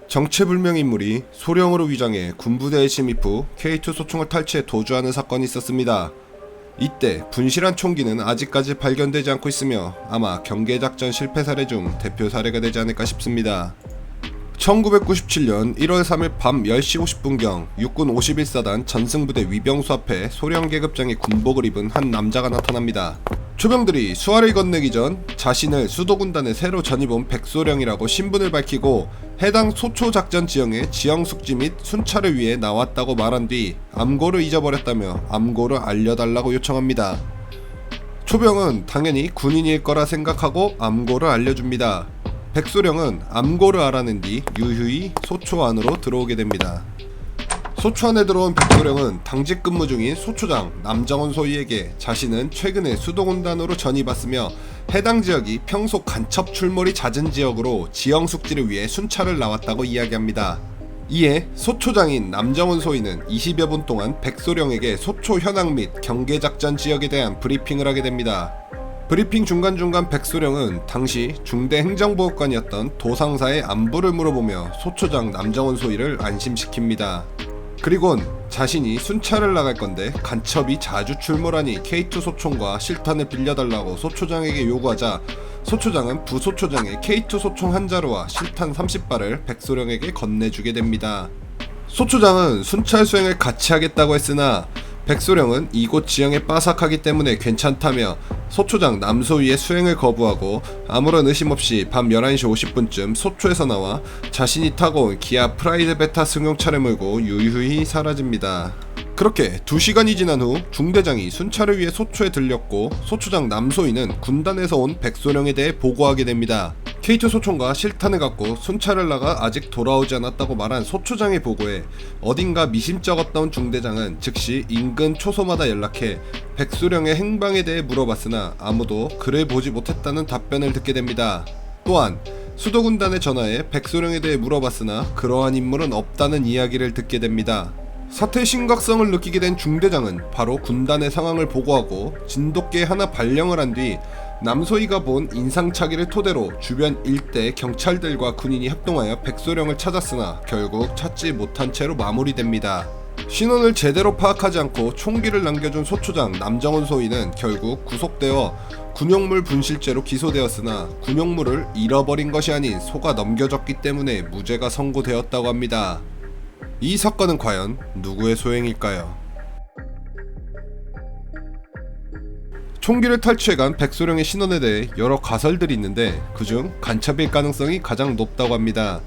정체불명 인물이 소령으로 위장해 군부대에 침입 후 K2 소총을 탈취해 도주하는 사건이 있었습니다. 이때 분실한 총기는 아직까지 발견되지 않고 있으며 아마 경계작전 실패 사례 중 대표 사례가 되지 않을까 싶습니다. 1997년 1월 3일 밤 10시 50분경 육군 51사단 전승부대 위병수 앞에 소령 계급장의 군복을 입은 한 남자가 나타납니다. 초병들이 수하를 건네기 전 자신을 수도군단에 새로 전입 온 백소령이라고 신분을 밝히고 해당 소초작전 지형에 지형숙지 및 순찰을 위해 나왔다고 말한 뒤 암고를 잊어버렸다며 암고를 알려달라고 요청합니다. 초병은 당연히 군인일 거라 생각하고 암고를 알려줍니다. 백소령은 암고를 알아낸 뒤 유유히 소초 안으로 들어오게 됩니다. 소초 안에 들어온 백소령은 당직 근무 중인 소초장 남정원 소위에게 자신은 최근에 수도군단으로 전입왔으며 해당 지역이 평소 간첩 출몰이 잦은 지역으로 지형 숙지를 위해 순찰을 나왔다고 이야기합니다. 이에 소초장인 남정원 소위는 20여 분 동안 백소령에게 소초 현황 및 경계작전 지역에 대한 브리핑을 하게 됩니다. 브리핑 중간중간 백소령은 당시 중대 행정보호관이었던 도상사의 안부를 물어보며 소초장 남정원 소위를 안심시킵니다. 그리곤 자신이 순찰을 나갈 건데 간첩이 자주 출몰하니 K2 소총과 실탄을 빌려달라고 소초장에게 요구하자 소초장은 부소초장에 K2 소총 한 자루와 실탄 30발을 백소령에게 건네주게 됩니다. 소초장은 순찰 수행을 같이 하겠다고 했으나 백소령은 이곳 지형에 빠삭하기 때문에 괜찮다며 소초장 남소위의 수행을 거부하고 아무런 의심 없이 밤 11시 50분쯤 소초에서 나와 자신이 타고 온 기아 프라이드 베타 승용차를 몰고 유유히 사라집니다. 그렇게 2시간이 지난 후 중대장이 순찰을 위해 소초에 들렸고 소초장 남소위는 군단에서 온 백소령에 대해 보고하게 됩니다. K2 소총과 실탄을 갖고 순찰을 나가 아직 돌아오지 않았다고 말한 소초장의 보고에 어딘가 미심쩍었던 중대장은 즉시 인근 초소마다 연락해 백소령의 행방에 대해 물어봤으나 아무도 그를 보지 못했다는 답변을 듣게 됩니다. 또한 수도군단에 전화해 백소령에 대해 물어봤으나 그러한 인물은 없다는 이야기를 듣게 됩니다. 사태의 심각성을 느끼게 된 중대장은 바로 군단의 상황을 보고하고 진돗개 하나 발령을 한 뒤 남소위가 본 인상착의를 토대로 주변 일대 경찰들과 군인이 합동하여 백소령을 찾았으나 결국 찾지 못한 채로 마무리됩니다. 신원을 제대로 파악하지 않고 총기를 남겨준 소초장 남정원 소위는 결국 구속되어 군용물 분실죄로 기소되었으나 군용물을 잃어버린 것이 아닌 속아 넘겨졌기 때문에 무죄가 선고되었다고 합니다. 이 사건은 과연 누구의 소행일까요? 총기를 탈취해간 백소령의 신원에 대해 여러 가설들이 있는데 그중 간첩일 가능성이 가장 높다고 합니다.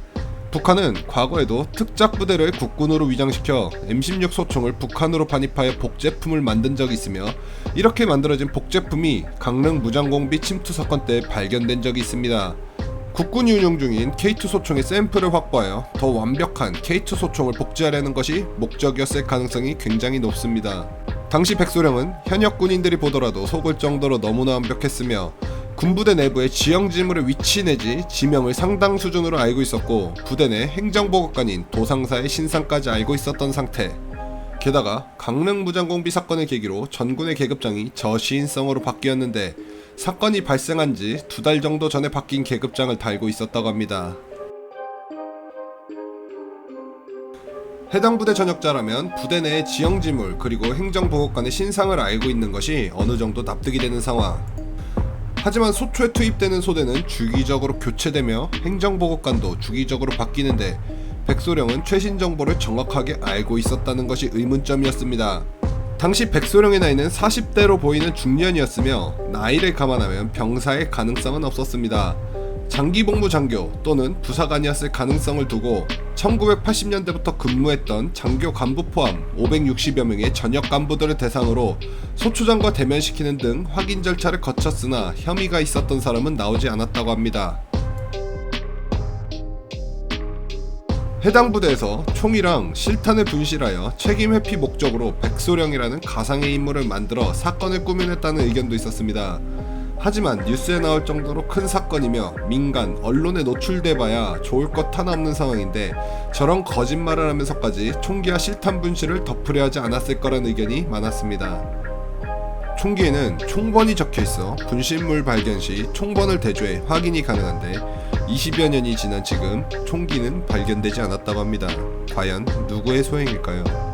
북한은 과거에도 특작 부대를 국군으로 위장시켜 M16 소총을 북한으로 반입하여 복제품을 만든 적이 있으며 이렇게 만들어진 복제품이 강릉 무장공비 침투 사건 때 발견된 적이 있습니다. 국군이 운용 중인 K2 소총의 샘플을 확보하여 더 완벽한 K2 소총을 복제하려는 것이 목적이었을 가능성이 굉장히 높습니다. 당시 백소령은 현역 군인들이 보더라도 속을 정도로 너무나 완벽했으며 군부대 내부의 지형지물의 위치 내지 지명을 상당 수준으로 알고 있었고 부대 내 행정보고관인 도상사의 신상까지 알고 있었던 상태. 게다가 강릉 무장공비 사건을 계기로 전군의 계급장이 저시인성으로 바뀌었는데 사건이 발생한 지 2달 정도 전에 바뀐 계급장을 달고 있었다고 합니다. 해당 부대 전역자라면 부대 내의 지형지물 그리고 행정보고관의 신상을 알고 있는 것이 어느 정도 납득이 되는 상황. 하지만 소초에 투입되는 소대는 주기적으로 교체되며 행정보고관도 주기적으로 바뀌는데 백소령은 최신 정보를 정확하게 알고 있었다는 것이 의문점이었습니다. 당시 백소령의 나이는 40대로 보이는 중년이었으며 나이를 감안하면 병사의 가능성은 없었습니다. 장기복무 장교 또는 부사관이었을 가능성을 두고 1980년대부터 근무했던 장교 간부 포함 560여 명의 전역 간부들을 대상으로 소초장과 대면시키는 등 확인 절차를 거쳤으나 혐의가 있었던 사람은 나오지 않았다고 합니다. 해당 부대에서 총이랑 실탄을 분실하여 책임 회피 목적으로 백소령이라는 가상의 인물을 만들어 사건을 꾸며냈다는 의견도 있었습니다. 하지만 뉴스에 나올 정도로 큰 사건이며 민간, 언론에 노출돼봐야 좋을 것 하나 없는 상황인데 저런 거짓말을 하면서까지 총기와 실탄 분실을 덮으려 하지 않았을 거란 의견이 많았습니다. 총기에는 총번이 적혀있어 분실물 발견 시 총번을 대조해 확인이 가능한데 20여 년이 지난 지금 총기는 발견되지 않았다고 합니다. 과연 누구의 소행일까요?